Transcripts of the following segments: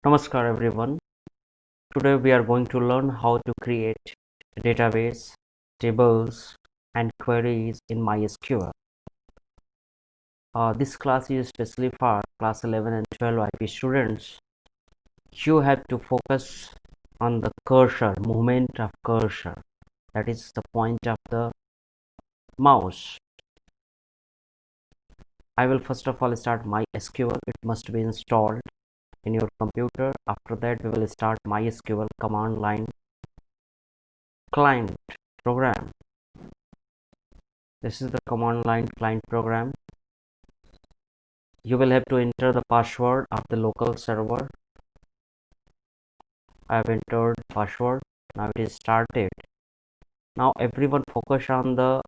Namaskar everyone. Today we are going to learn how to create database, tables and queries in MySQL. This class is especially for class 11 and 12 IP students. You have to focus on the cursor, movement of cursor. That is the point of the mouse. I will first of all start MySQL. It must be installed in your computer. After that we will start MySQL command line client program. This is the command line client program. You will have to enter the password of the local server. I have entered password. Now it is started. Now everyone focus on the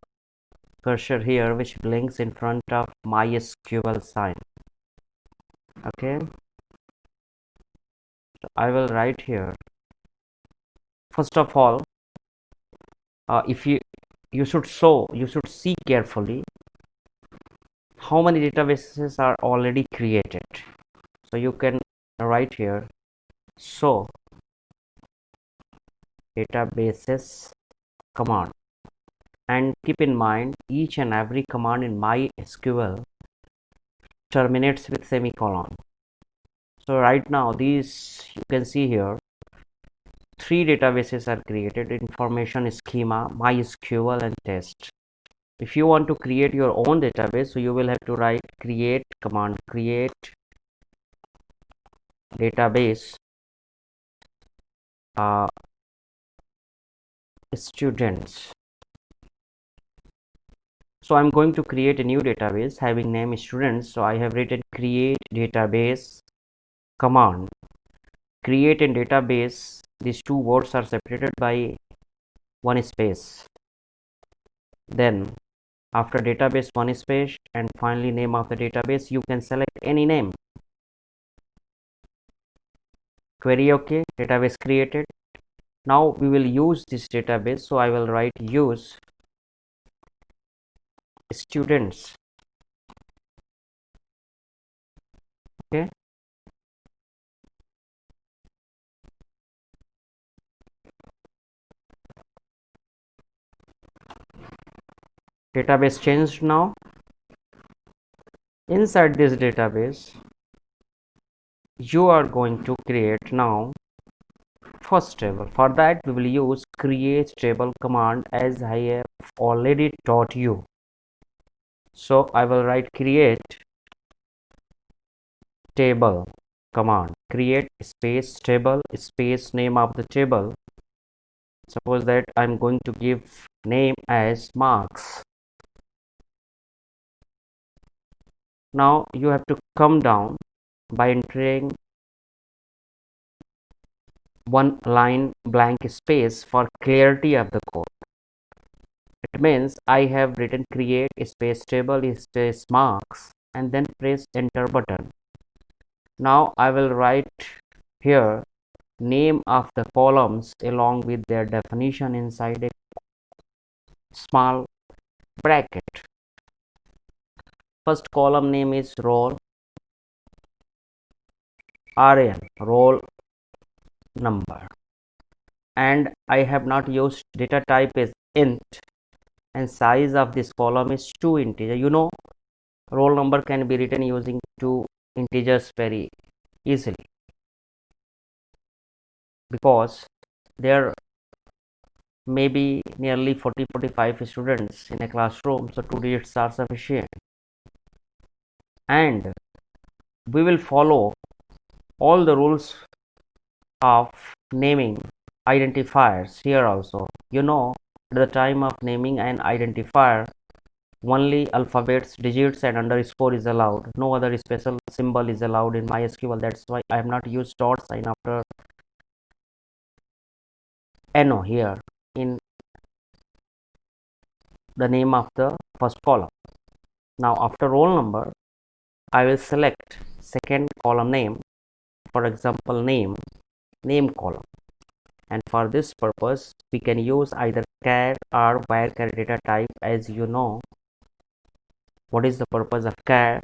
cursor here which blinks in front of MySQL sign. Okay. So I will write here. First of all, if you should see carefully how many databases are already created. So you can write here show databases command, and keep in mind each and every command in MySQL terminates with semicolon. So right now these you can see here 3 databases are created: information schema, MySQL and test. If you want to create your own database, so you will have to write create command, create database students. So I'm going to create a new database having name students. So I have written create database command. Create and database, these two words are separated by one space. Then after database, one space, and finally name of the database. You can select any name. Query OK, database created. Now we will use this database, so I will write use students. Okay. Database changed now. Inside this database, you are going to create now first table. For that we will use create table command as I have already taught you. So I will write create table command, create space table space name of the table. Suppose that I'm going to give name as marks. Now you have to come down by entering one line blank space for clarity of the code. It means I have written create space table space marks and then press enter button. Now I will write here name of the columns along with their definition inside a small bracket. First column name is roll RN, roll number, and I have not used data type as int, and size of this column is 2 integer. You know, roll number can be written using 2 integers very easily, because there may be nearly 40-45 students in a classroom, so 2 digits are sufficient. And we will follow all the rules of naming identifiers here also. You know, at the time of naming an identifier, only alphabets, digits and underscore is allowed. No other special symbol is allowed in MySQL. That's why I have not used dot sign after no here in the name of the first column. Now after roll number, I will select second column name, for example name column, and for this purpose we can use either char or varchar data type. As you know what is the purpose of char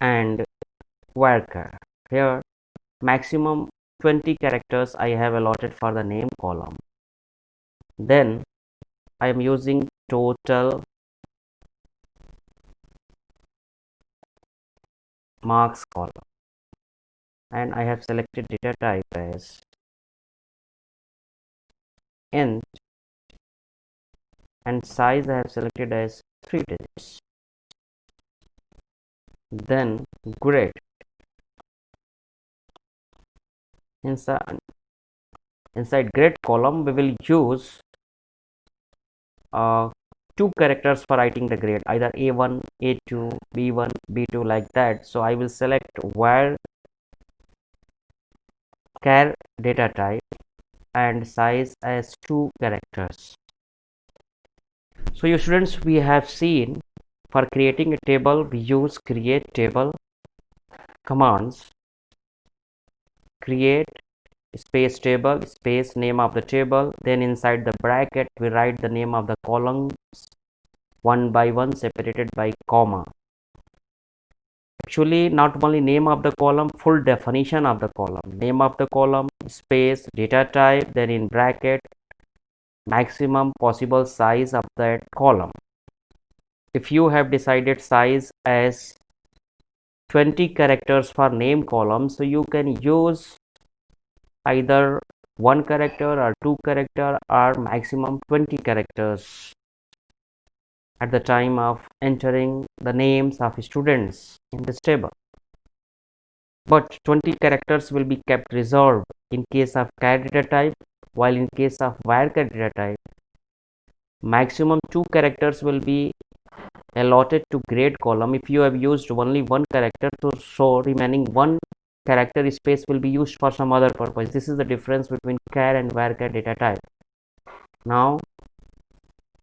and varchar. Here maximum 20 characters I have allotted for the name column. Then I am using total marks column, and I have selected data type as int, and size I have selected as 3 digits. Then grade, inside grade column we will use uh, 2 characters for writing the grade, either A1, A2, B1, B2, like that. So I will select where char data type and size as 2 characters. So you students, we have seen for creating a table we use create table commands. Create space table space name of the table, then inside the bracket we write the name of the columns one by one separated by comma. Actually, not only name of the column, full definition of the column, name of the column, space, data type, then in bracket maximum possible size of that column. If you have decided size as 20 characters for name column, so you can use either 1 character or 2 character or maximum 20 characters at the time of entering the names of students in this table. But 20 characters will be kept reserved in case of char data type, while in case of varchar data type, maximum 2 characters will be allotted to grade column. If you have used only 1 character, so remaining 1 character space will be used for some other purpose. This is the difference between char and varchar data type. Now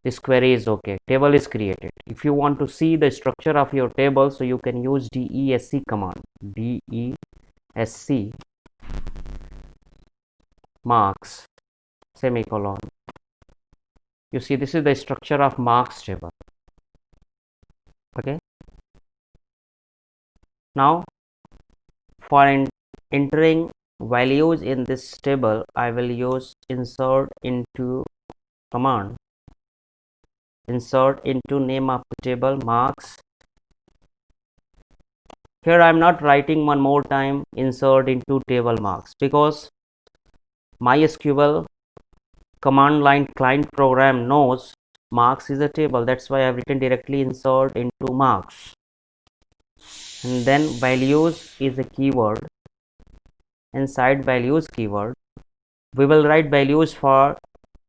this query is okay, table is created. If you want to see the structure of your table, so you can use desc command, desc marks semicolon. You see, this is the structure of marks table. Okay, now for entering values in this table I will use insert into command, insert into name of the table marks. Here I am not writing one more time insert into table marks, because MySQL command line client program knows marks is a table. That's why I have written directly insert into marks, and then values is a keyword. Inside values keyword we will write values for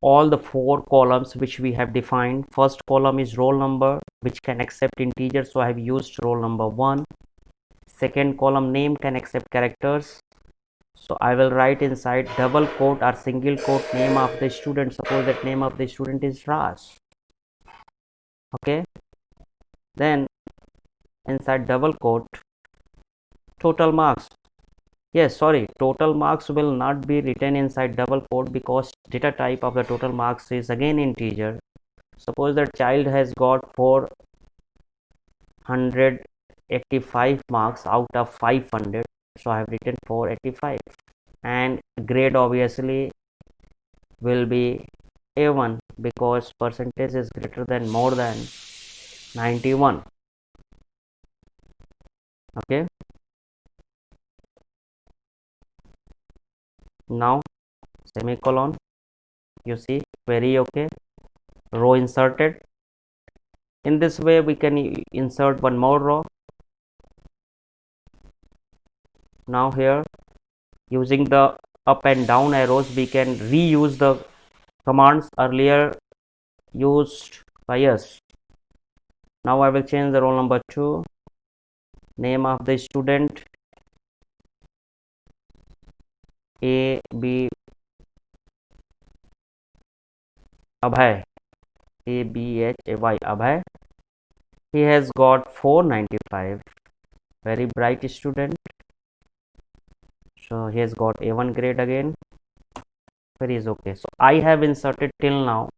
all the 4 columns which we have defined. First column is roll number, which can accept integers, so I have used roll number 1. Second column name can accept characters, so I will write inside double quote or single quote name of the student. Suppose that name of the student is Raj. Okay, then inside double quote total marks. Yes, sorry, total marks will not be written inside double quote because data type of the total marks is again integer. Suppose that child has got 485 marks out of 500, so I have written 485, and grade obviously will be A1 because percentage is greater than more than 91. Okay, now semicolon, you see query okay, row inserted. In this way we can insert one more row. Now here using the up and down arrows we can reuse the commands earlier used by us. Now I will change the roll number to name of the student A B Abhay, ABHAY Abhay. He has got 495, very bright student, so he has got A1 grade again. Query is okay. So I have inserted till now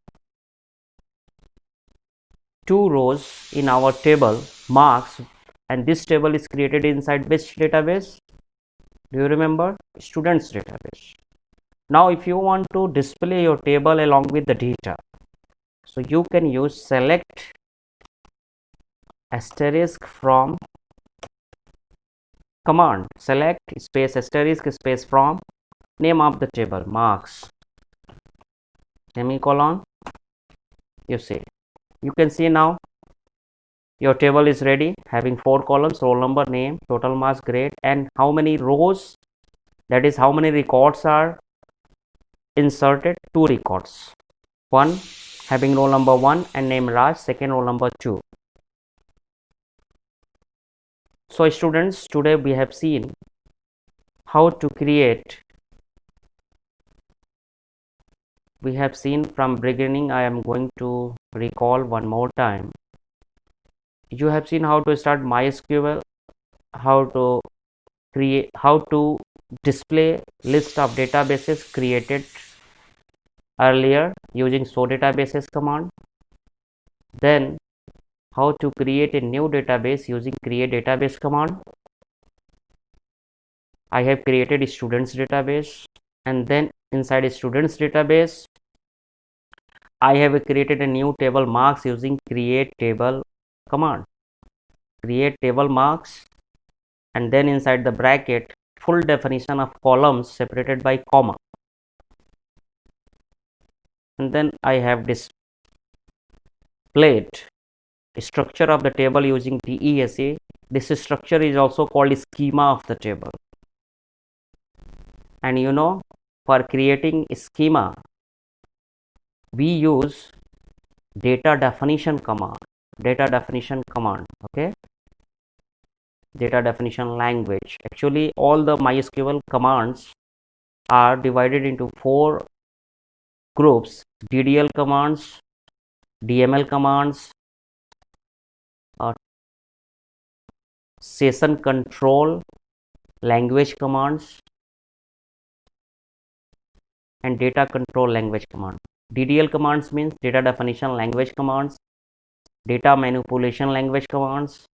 2 rows in our table marks, and this table is created inside which database? Do you remember? Students database. Now if you want to display your table along with the data, so you can use select asterisk from command. Select space asterisk space from name of the table marks semicolon. You see, you can see now your table is ready, having 4 columns: roll number, name, total marks, grade, and how many rows, that is how many records are inserted. 2 records, one having roll number 1 and name Raj, second roll number 2. So students, today we have seen how to create. We have seen from beginning. I am going to recall one more time. You have seen how to start MySQL, how to create, how to display list of databases created earlier using show databases command. Then how to create a new database using create database command. I have created a students database, and then inside a students database I have created a new table marks using create table command. Create table marks, and then inside the bracket full definition of columns separated by comma, and then I have displayed structure of the table using DESA. This structure is also called schema of the table. And you know, for creating schema we use data definition command. Okay, data definition language. Actually all the MySQL commands are divided into 4 groups: DDL commands, DML commands, uh, session control language commands, and data control language command. DDL commands means data definition language commands, data manipulation language commands,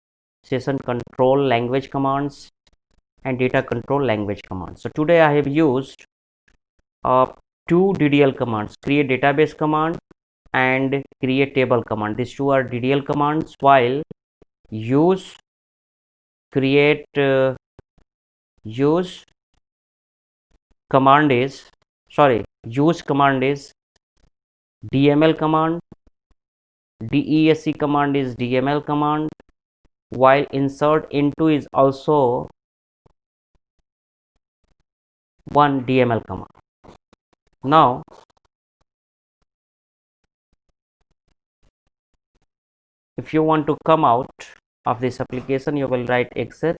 session control language commands, and data control language commands. So today I have used uh, 2 DDL commands: create database command and create table command. These 2 are DDL commands, while use create use command is use command is DML command, DESC command is DML command, while insert into is also one DML command. Now if you want to come out of this application, you will write exit